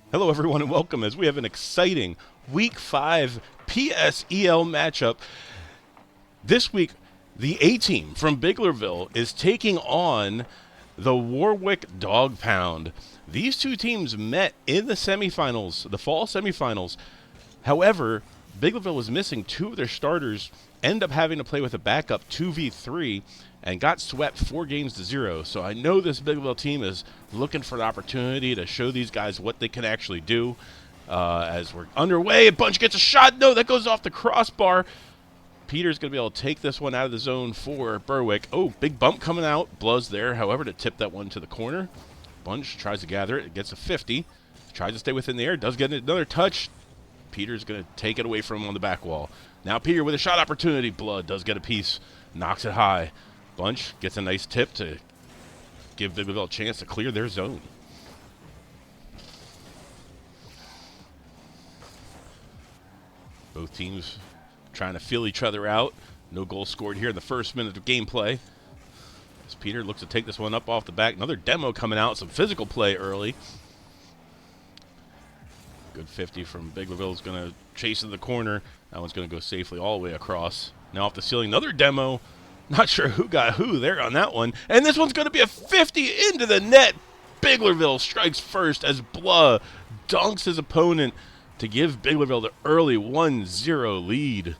Hello, everyone, and welcome as we have an exciting Week 5 PSEL matchup. This week, the A team from Biglerville is taking on the Warwick Dog Pound. These two teams met in the semifinals, the fall semifinals. However, Biglerville was missing two of their starters, ended up having to play with a backup 2v3, and got swept 4-0. So I know this Biglerville team is looking for an opportunity to show these guys what they can actually do. As we're underway, a bunch gets a shot. No, that goes off the crossbar. Peter's going to be able to take this one out of the zone for Berwick. Oh, big bump coming out. Blood's there, however, to tip that one to the corner. Bunch tries to gather it. It gets a 50. Tries to stay within the air. Does get another touch. Peter's going to take it away from him on the back wall. Now Peter with a shot opportunity. Blood does get a piece. Knocks it high. Bunch gets a nice tip to give Biglerville a chance to clear their zone. Both teams trying to feel each other out. No goal scored here in the first minute of gameplay. As Peter looks to take this one up off the back. Another demo coming out. Some physical play early. Good 50 from Biglerville is going to chase in the corner. That one's going to go safely all the way across. Now off the ceiling, another demo. Not sure who got who there on that one. And this one's going to be a 50 into the net. Biglerville strikes first as Blah dunks his opponent to give Biglerville the early 1-0 lead.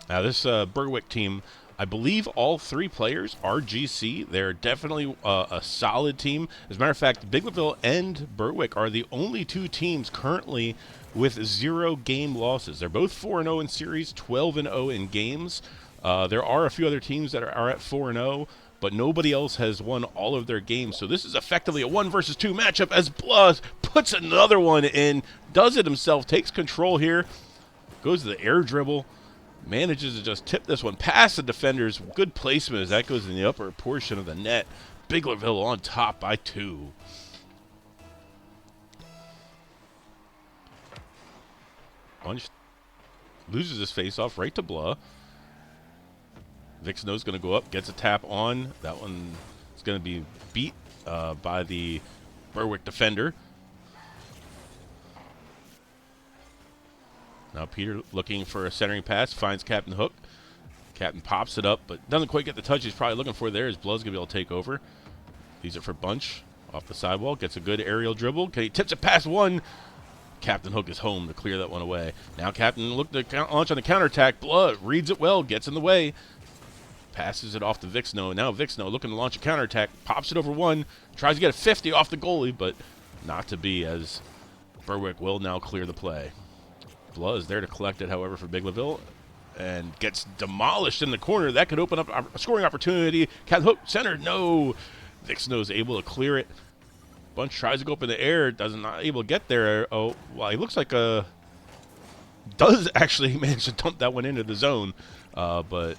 Now this Berwick team, I believe all three players are GC. They're definitely a solid team. As a matter of fact, Biglerville and Berwick are the only two teams currently with 0 game losses. They're both 4-0 in series, 12-0 in games. There are a few other teams that are at 4-0, but nobody else has won all of their games. So this is effectively a 1 versus 2 matchup as Blood puts another one in, does it himself, takes control here, goes to the air dribble. Manages to just tip this one past the defenders. Good placement as that goes in the upper portion of the net. Biglerville on top by 2. Bunch loses his face-off right to Blah. Vixno's going to go up, gets a tap on. That one is going to be beat by the Berwick defender. Now Peter looking for a centering pass, finds Captain Hook. Captain pops it up, but doesn't quite get the touch he's probably looking for there. His Blood's going to be able to take over. Leaves it for Bunch off the sidewall. Gets a good aerial dribble. Okay, he tips it past one. Captain Hook is home to clear that one away. Now Captain look to launch on the counterattack. Blood reads it well, gets in the way. Passes it off to Vixno. Now Vixno looking to launch a counterattack. Pops it over one. Tries to get a 50 off the goalie, but not to be as Berwick will now clear the play. Blood is there to collect it, however, for Biglerville, and gets demolished in the corner. That could open up a scoring opportunity. Captain Hook center, no. Vixno is able to clear it. Bunch tries to go up in the air, not able to get there. Oh, well, he looks like does actually manage to dump that one into the zone, but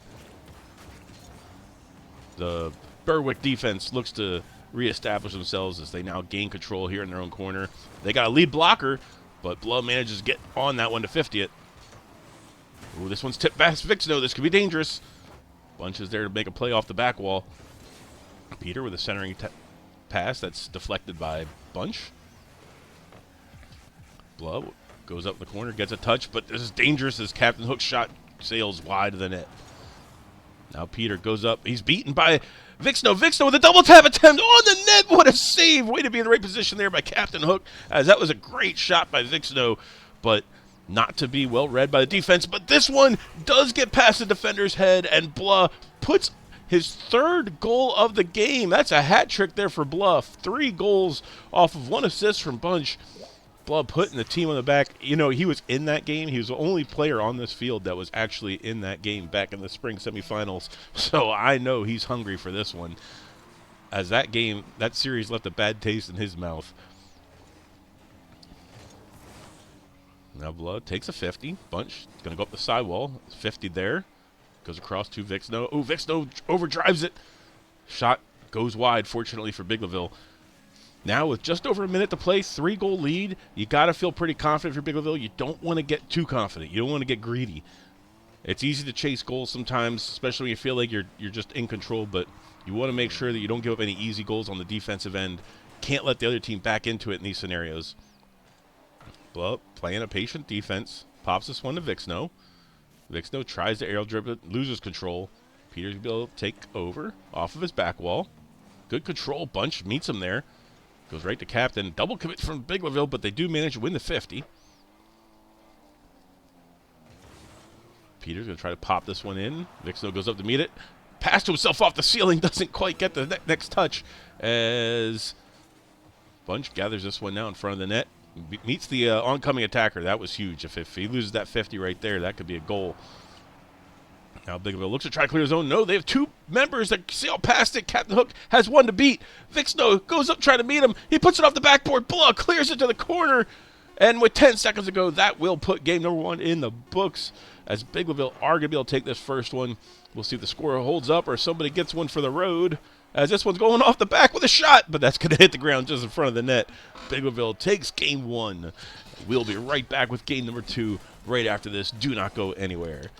the Berwick defense looks to reestablish themselves as they now gain control here in their own corner. They got a lead blocker, but Blood manages to get on that one to 50 it. Ooh, this one's tipped past Vixno. This could be dangerous. Bunch is there to make a play off the back wall. Peter with a centering pass that's deflected by Bunch. Blood goes up in the corner, gets a touch, but this is dangerous as Captain Hook's shot sails wide of the net. Now Peter goes up. He's beaten by Vixno. Vixno with a double tap attempt on the net. What a save. Way to be in the right position there by Captain Hook, as that was a great shot by Vixno, but not to be well read by the defense. But this one does get past the defender's head, and Blah puts his 3rd goal of the game. That's a hat trick there for Blah. 3 goals off of 1 assist from Bunch. Blah putting the team on the back. You know, he was in that game. He was the only player on this field that was actually in that game back in the spring semifinals. So I know he's hungry for this one, as that series left a bad taste in his mouth. Now Blood takes a 50. Bunch is going to go up the sidewall. 50 there. Goes across to Vixno. Oh, Vixno overdrives it. Shot goes wide, fortunately for Biglerville. Now with just over a minute to play, 3-goal lead, you got to feel pretty confident for Biglerville. You don't want to get too confident. You don't want to get greedy. It's easy to chase goals sometimes, especially when you feel like you're just in control, but you want to make sure that you don't give up any easy goals on the defensive end. Can't let the other team back into it in these scenarios. Well, playing a patient defense. Pops this one to Vixno. Vixno tries to aerial dribble, loses control. Peters will take over off of his back wall. Good control. Bunch meets him there. Goes right to captain. Double commit from Biglerville, but they do manage to win the 50. Peters going to try to pop this one in. Vixno goes up to meet it. Pass to himself off the ceiling. Doesn't quite get the next touch as Bunch gathers this one now in front of the net. Meets the oncoming attacker. That was huge. If he loses that 50 right there, that could be a goal. Now Biglerville looks to try to clear his own. No, they have two members that sail past it. Captain Hook has one to beat. Vixno goes up trying to meet him. He puts it off the backboard. Blood clears it to the corner. And with 10 seconds to go, that will put game number 1 in the books, as Biglerville are going to be able to take this first one. We'll see if the score holds up or somebody gets one for the road, as this one's going off the back with a shot, but that's going to hit the ground just in front of the net. Biglerville takes game 1. We'll be right back with game number 2 right after this. Do not go anywhere.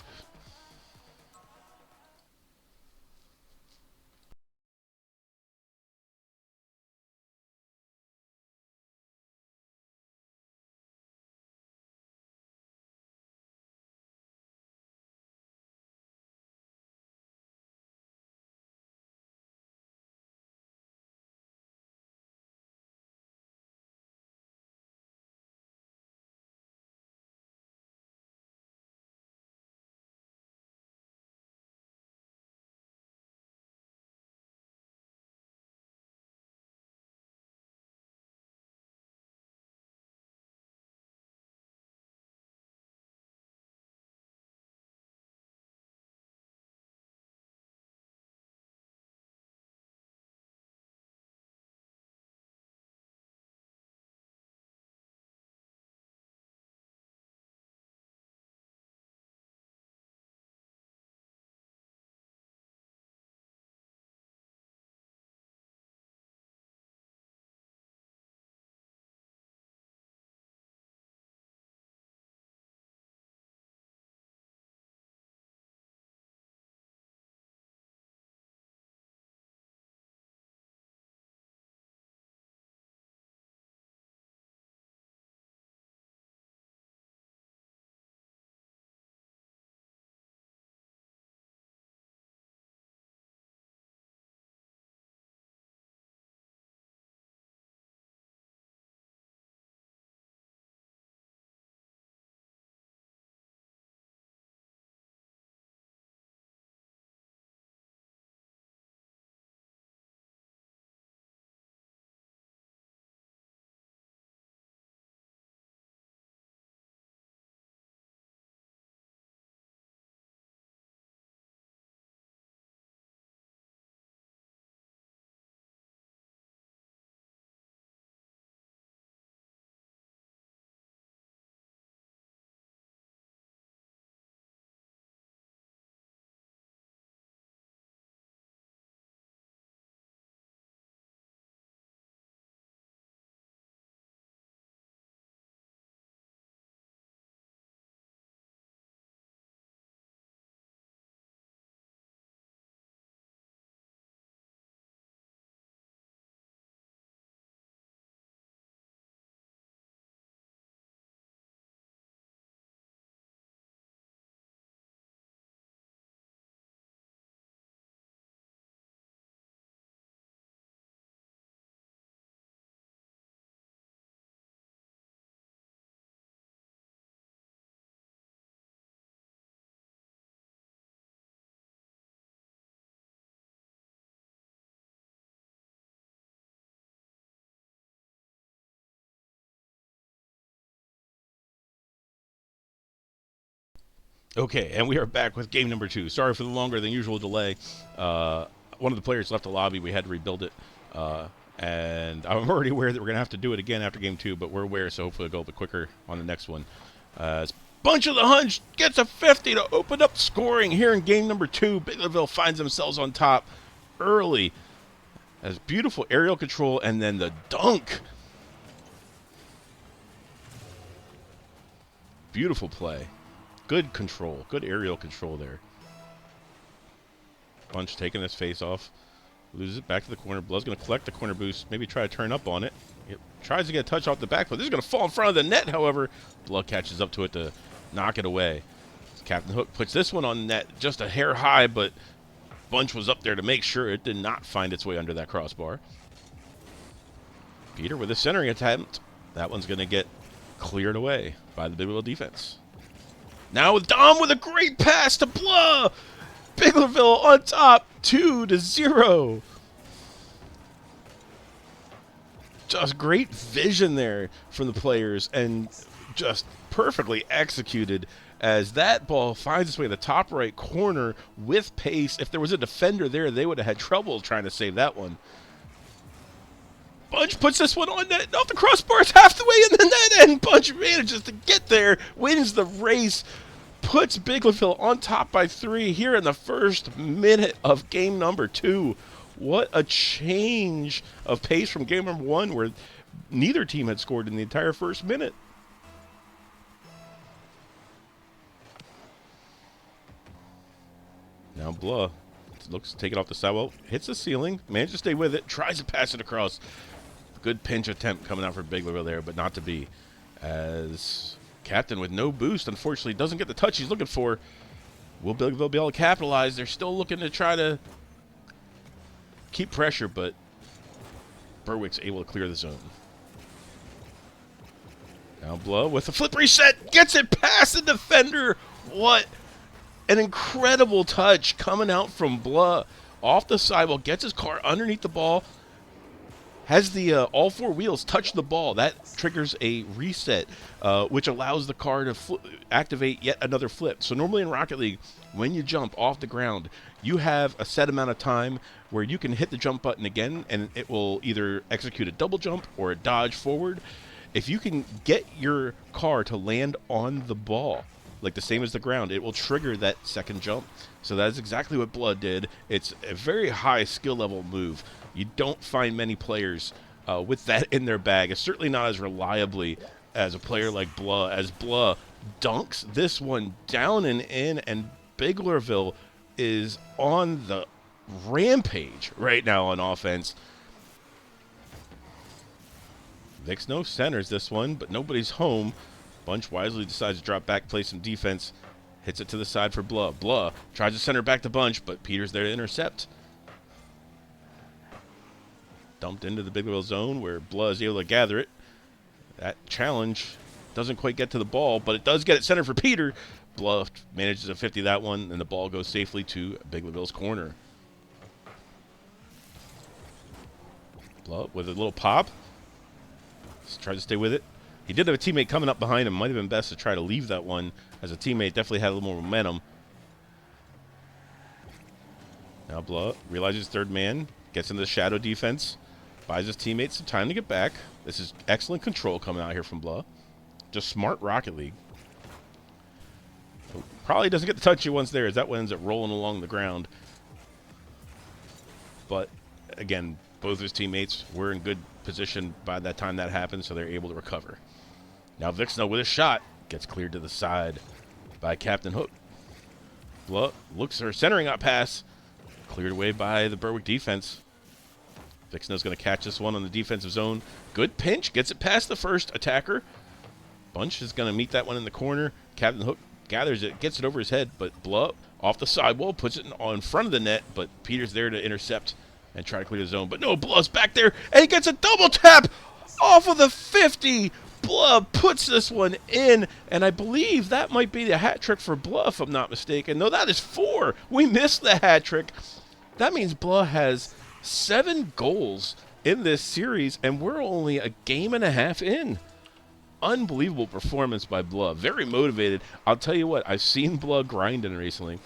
Okay, and we are back with game number 2. Sorry for the longer than usual delay. One of the players left the lobby. We had to rebuild it. And I'm already aware that we're going to have to do it again after game 2, but we're aware, so hopefully it'll go a bit quicker on the next one. Bunch of the Hunch gets a 50 to open up scoring here in game number 2. Biglerville finds themselves on top early. As beautiful aerial control, and then the dunk. Beautiful play. good control, good aerial control there. Bunch taking his face off. Loses it back to the corner. Blood's going to collect the corner boost. Maybe try to turn up on it. It tries to get a touch off the back foot. This is going to fall in front of the net, however. Blood catches up to it to knock it away. Captain Hook puts this one on net just a hair high, but Bunch was up there to make sure it did not find its way under that crossbar. Peter with a centering attempt. That one's going to get cleared away by the Biglerville defense. Now with Dom with a great pass to Blah. Biglerville on top, 2-0. Just great vision there from the players and just perfectly executed as that ball finds its way to the top right corner with pace. If there was a defender there, they would have had trouble trying to save that one. Bunch puts this one on net, off the crossbar, it's half the way in the net, and Bunch manages to get there, wins the race, puts Biglerville on top by 3 here in the first minute of game number 2. What a change of pace from game number 1 where neither team had scored in the entire first minute. Now Blah looks to take it off the sidewall, hits the ceiling, manages to stay with it, tries to pass it across. Good pinch attempt coming out for Biglerville there, but not to be. As Captain with no boost, unfortunately, doesn't get the touch he's looking for. Will Biglerville be able to capitalize? They're still looking to try to keep pressure, but Berwick's able to clear the zone. Now Blah with a flip reset, gets it past the defender. What an incredible touch coming out from Blah. Off the sidewall, gets his car underneath the ball, has the all 4 wheels touch the ball. That triggers a reset, which allows the car to activate yet another flip. So normally in Rocket League, when you jump off the ground, you have a set amount of time where you can hit the jump button again, and it will either execute a double jump or a dodge forward. If you can get your car to land on the ball, like the same as the ground, it will trigger that second jump. So that is exactly what Blood did. It's a very high skill level move. You don't find many players with that in their bag. It's certainly not as reliably as a player like Blah, as Blah dunks this one down and in, and Biglerville is on the rampage right now on offense. Vixno centers this one, but nobody's home. Bunch wisely decides to drop back, play some defense, hits it to the side for Blah. Blah tries to center back to Bunch, but Peter's there to intercept. Dumped into the Biglerville zone where Blah is able to gather it. That challenge doesn't quite get to the ball, but it does get it centered for Peter. Blah manages to 50 that one, and the ball goes safely to Biglerville's corner. Blah with a little pop. Just tries to stay with it. He did have a teammate coming up behind him. Might have been best to try to leave that one, as a teammate definitely had a little more momentum. Now Blah realizes third man, gets into the shadow defense, buys his teammates some time to get back. This is excellent control coming out here from Blah. Just smart Rocket League. Probably doesn't get the touch he wants there, as that one ends up rolling along the ground. But, again, both his teammates were in good position by that time that happened, so they're able to recover. Now Vixno with a shot gets cleared to the side by Captain Hook. Blah looks for a centering out pass, cleared away by the Berwick defense. Vixno's going to catch this one on the defensive zone. Good pinch, gets it past the first attacker. Bunch is going to meet that one in the corner. Captain Hook gathers it, gets it over his head, but Blah off the sidewall, puts it in front of the net, but Peter's there to intercept and try to clear the zone. But no, Blah's back there, and he gets a double tap off of the 50. Blah puts this one in, and I believe that might be the hat trick for Blah, if I'm not mistaken. No, that is 4. We missed the hat trick. That means Blah has 7 goals in this series, and we're only a game and a half in. Unbelievable performance by Blah. Very motivated. I'll tell you what, I've seen Blah grinding recently.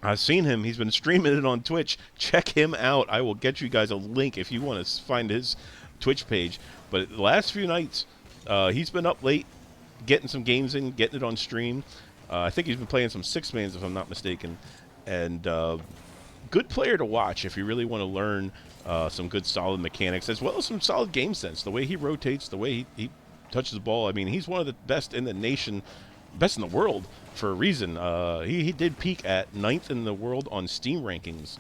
I've seen him. He's been streaming it on Twitch. Check him out. I will get you guys a link if you want to find his Twitch page. But the last few nights, he's been up late, getting some games in, getting it on stream. I think he's been playing some 6-mans, if I'm not mistaken. And good player to watch if you really want to learn some good solid mechanics, as well as some solid game sense. The way he rotates, the way he touches the ball. I mean, he's one of the best in the nation best in the world for a reason. He did peak at 9th in the world on Steam rankings,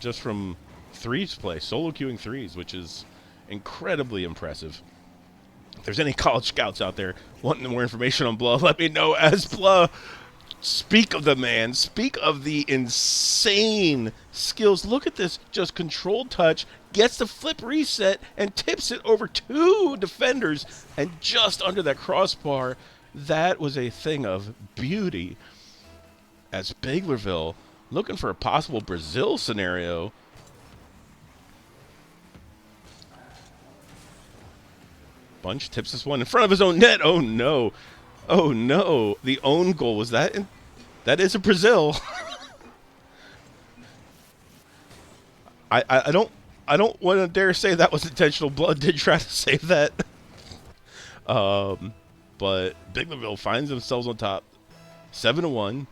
just from threes play, solo queuing threes, which is incredibly impressive. If there's any college scouts out there wanting more information on Blah, let me know. As Blah, speak of the man, speak of the insane skills. Look at this, just controlled touch, gets the flip reset, and tips it over 2 defenders, and just under that crossbar. That was a thing of beauty. As Biglerville, looking for a possible Brazil scenario. Bunch tips this one in front of his own net. Oh no. Oh no. The own goal, was that that is a Brazil. I don't want to dare say that was intentional. Blood did try to save that. But Biglerville finds themselves on top. 7-1.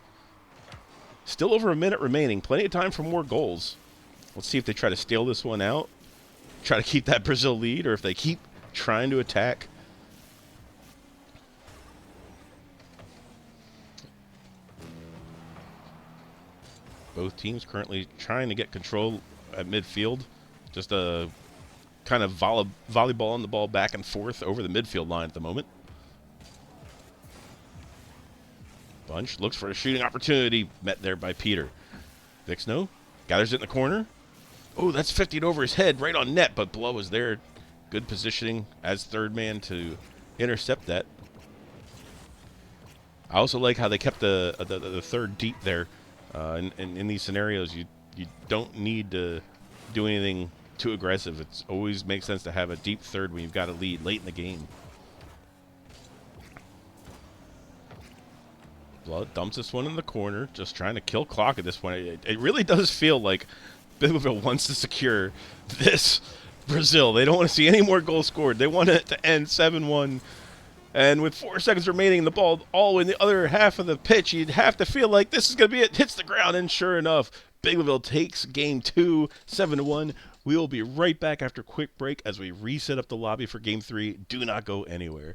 Still over a minute remaining. Plenty of time for more goals. Let's see if they try to steal this one out. Try to keep that Brazil lead, or if they keep trying to attack. Both teams currently trying to get control at midfield. Just a kind of volleyballing the ball back and forth over the midfield line at the moment. Bunch looks for a shooting opportunity, met there by Peter. Vixno gathers it in the corner. Oh, that's 50 over his head, right on net, but Blow was there. Good positioning as third man to intercept that. I also like how they kept the third deep there. In these scenarios, you don't need to do anything too aggressive. It always makes sense to have a deep third when you've got a lead late in the game. Blood dumps this one in the corner, just trying to kill clock at this point. It really does feel like Biglerville wants to secure this Brazil. They don't want to see any more goals scored. They want it to end 7-1. And with 4 seconds remaining, the ball all in the other half of the pitch, you'd have to feel like this is going to be it. Hits the ground, and sure enough, Biglerville takes game 2, 7-1. We will be right back after a quick break as we reset up the lobby for game 3. Do not go anywhere.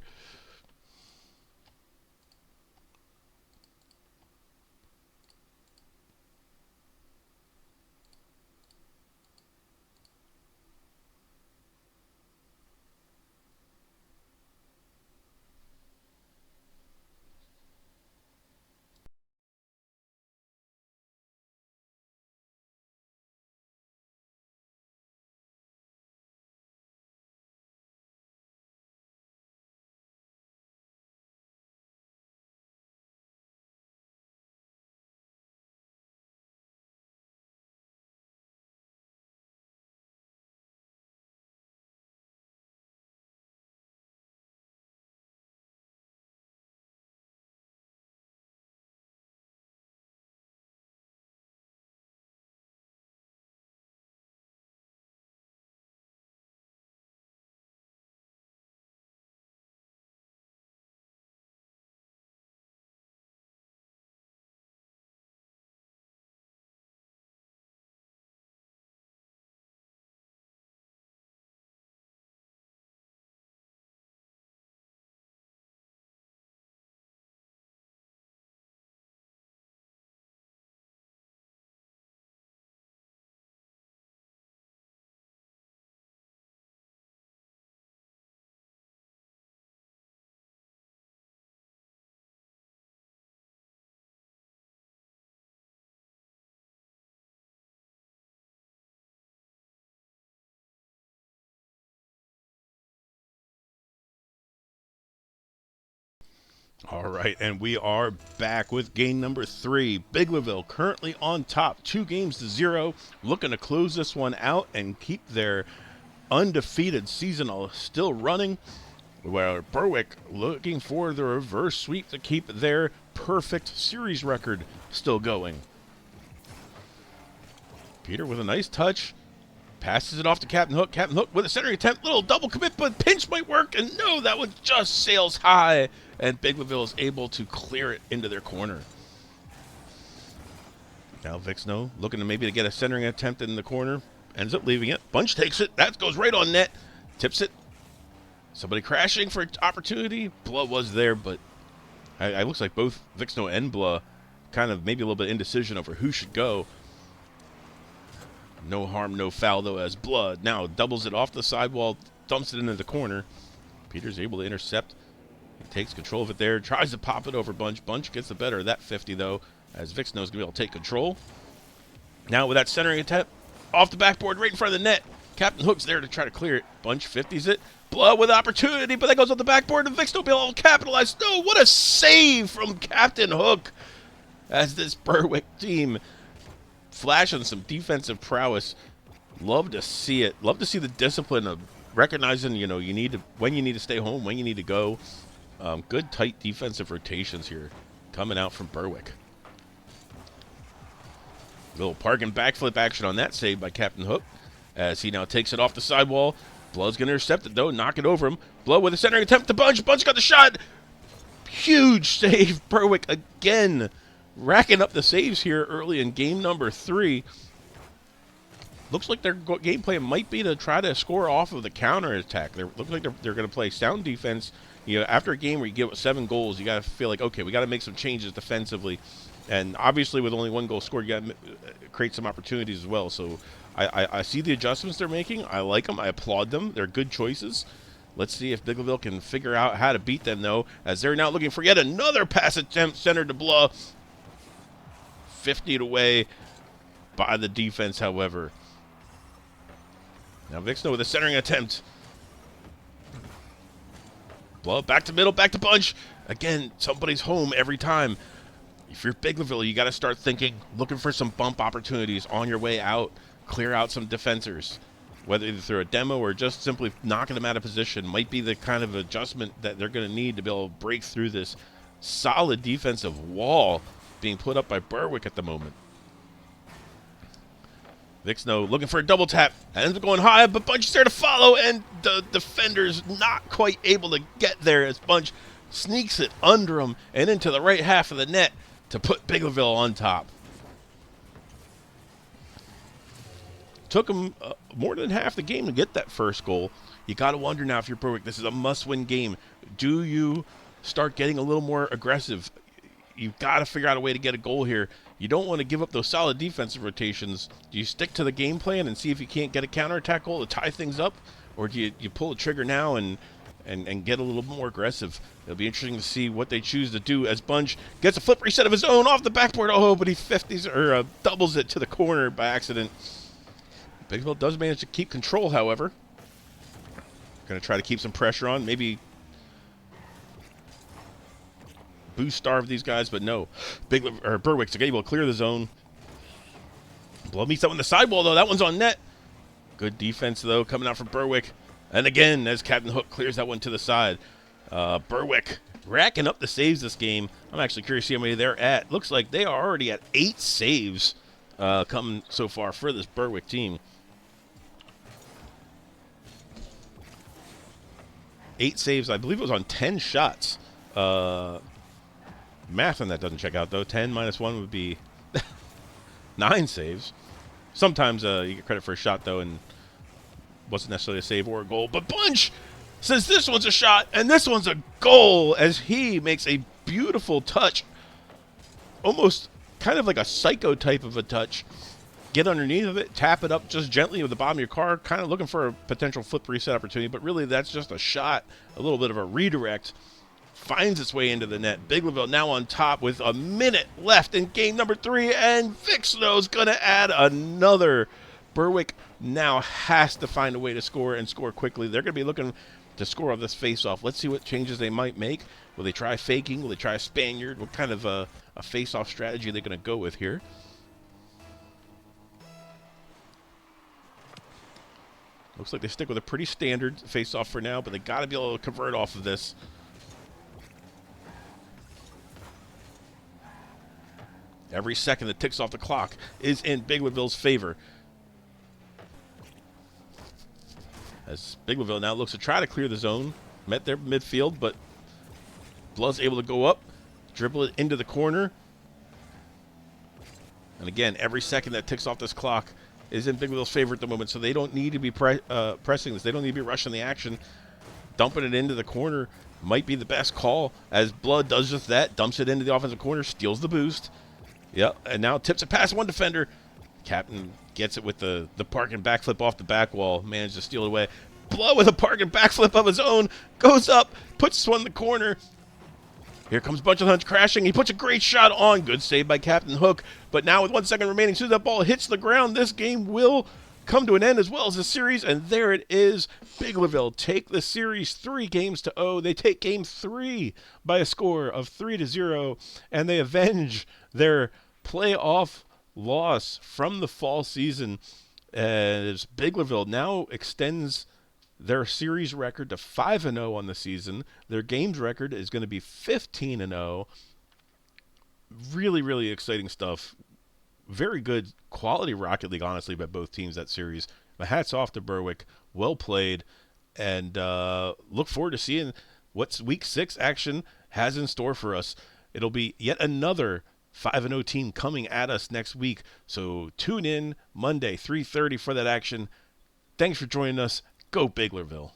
All right, and we are back with game number 3. Biglerville currently on top, 2-0, looking to close this one out and keep their undefeated season still running. Where Berwick looking for the reverse sweep to keep their perfect series record still going. Peter with a nice touch. Passes it off to Captain Hook. Captain Hook with a centering attempt. Little double commit, but pinch might work. And no, that one just sails high. And Biglerville is able to clear it into their corner. Now Vixno looking to maybe to get a centering attempt in the corner. Ends up leaving it. Bunch takes it. That goes right on net. Tips it. Somebody crashing for opportunity. Blood was there, but It looks like both Vixno and Blah kind of maybe a little bit indecision over who should go. No harm, no foul, though, as Blah now doubles it off the sidewall, dumps it into the corner. Peter's able to intercept. He takes control of it there, tries to pop it over Bunch. Bunch gets the better of that 50, though, as Vixno's going to be able to take control. Now with that centering attempt, off the backboard, right in front of the net. Captain Hook's there to try to clear it. Bunch 50s it. Blah with opportunity, but that goes off the backboard, and Vixno will be able to capitalize. No, what a save from Captain Hook, as this Berwick team flashing some defensive prowess. Love to see it. Love to see the discipline of recognizing, you need to, when you need to stay home, when you need to go. Good tight defensive rotations here coming out from Berwick. Little park and backflip action on that save by Captain Hook, as he now takes it off the sidewall. Blow's going to intercept it, though, knock it over him. Blow with a centering attempt to Bunch. Bunch got the shot. Huge save. Berwick again racking up the saves here early in game number 3. Looks like their game plan might be to try to score off of the counter attack. Looks like they're going to play sound defense. After a game where you give up 7 goals, you got to feel like, okay, we got to make some changes defensively. And obviously, with only 1 goal scored, you got to create some opportunities as well. So I see the adjustments they're making. I like them. I applaud them. They're good choices. Let's see if Biglerville can figure out how to beat them, though, as they're now looking for yet another pass attempt centered to Blah. 50 away by the defense, however. Now Vixno with a centering attempt. Blah back to middle, back to Bunch. Again, somebody's home every time. If you're Biglerville, you got to start thinking, looking for some bump opportunities on your way out. Clear out some defenders. Whether either through a demo or just simply knocking them out of position might be the kind of adjustment that they're going to need to be able to break through this solid defensive wall being put up by Berwick at the moment. Vixno looking for a double tap. Ends up going high, but Bunch is there to follow, and the defender's not quite able to get there as Bunch sneaks it under him and into the right half of the net to put Biglerville on top. Took him more than half the game to get that first goal. You got to wonder now, if you're Berwick, this is a must-win game. Do you start getting a little more aggressive? You've got to figure out a way to get a goal here. You don't want to give up those solid defensive rotations. Do you stick to the game plan and see if you can't get a counterattack goal to tie things up? Or do you pull the trigger now and get a little more aggressive? It'll be interesting to see what they choose to do as Bunch gets a flip reset of his own off the backboard. Oh, but he 50s or doubles it to the corner by accident. Biglerville does manage to keep control, however. Going to try to keep some pressure on. Maybe boost starve these guys, but no. Berwick's able to clear the zone. Blow meets up on the sidewall, though. That one's on net. Good defense, though, coming out from Berwick. And again, as Captain Hook clears that one to the side. Berwick racking up the saves this game. I'm actually curious to see how many they're at. Looks like they are already at 8 saves coming so far for this Berwick team. 8 saves. I believe it was on 10 shots. Math on that doesn't check out, though. 10 minus 1 would be 9 saves. Sometimes you get credit for a shot, though, and wasn't necessarily a save or a goal. But Bunch says this one's a shot, and this one's a goal, as he makes a beautiful touch. Almost kind of like a psycho type of a touch. Get underneath of it, tap it up just gently with the bottom of your car, kind of looking for a potential flip reset opportunity, but really that's just a shot, a little bit of a redirect. Finds its way into the net. Biglerville now on top with a minute left in game number 3, and Vixno's going to add another. Berwick now has to find a way to score and score quickly. They're going to be looking to score off this face-off. Let's see what changes they might make. Will they try faking? Will they try a Spaniard? What kind of a face-off strategy are they going to go with here? Looks like they stick with a pretty standard face-off for now, but they got to be able to convert off of this. Every second that ticks off the clock is in Biglerville's favor. As Biglerville now looks to try to clear the zone. Met their midfield, but Blood's able to go up, dribble it into the corner. And again, every second that ticks off this clock is in Biglerville's favor at the moment, so they don't need to be pressing this. They don't need to be rushing the action. dumping it into the corner might be the best call, as Blood does just that, dumps it into the offensive corner, steals the boost. Yep, and now tips it past one defender. Captain gets it with the parking backflip off the back wall, manages to steal it away. Blood with a parking backflip of his own, goes up, puts this one in the corner. Here comes Bunch of Hunch crashing. He puts a great shot on. Good save by Captain Hook. But now with 1 second remaining, as soon as that ball hits the ground, this game will come to an end, as well as the series. And there it is. Biglerville take the series 3-0. They take game 3 by a score of 3-0. And they avenge their playoff loss from the fall season, as Biglerville now extends their series record to 5-0 on the season. Their games record is going to be 15-0. Really, really exciting stuff. Very good quality Rocket League, honestly, by both teams that series. My hat's off to Berwick. Well played. And look forward to seeing what Week 6 action has in store for us. It'll be yet another 5-0 team coming at us next week. So tune in Monday, 3:30 for that action. Thanks for joining us. Go Biglerville.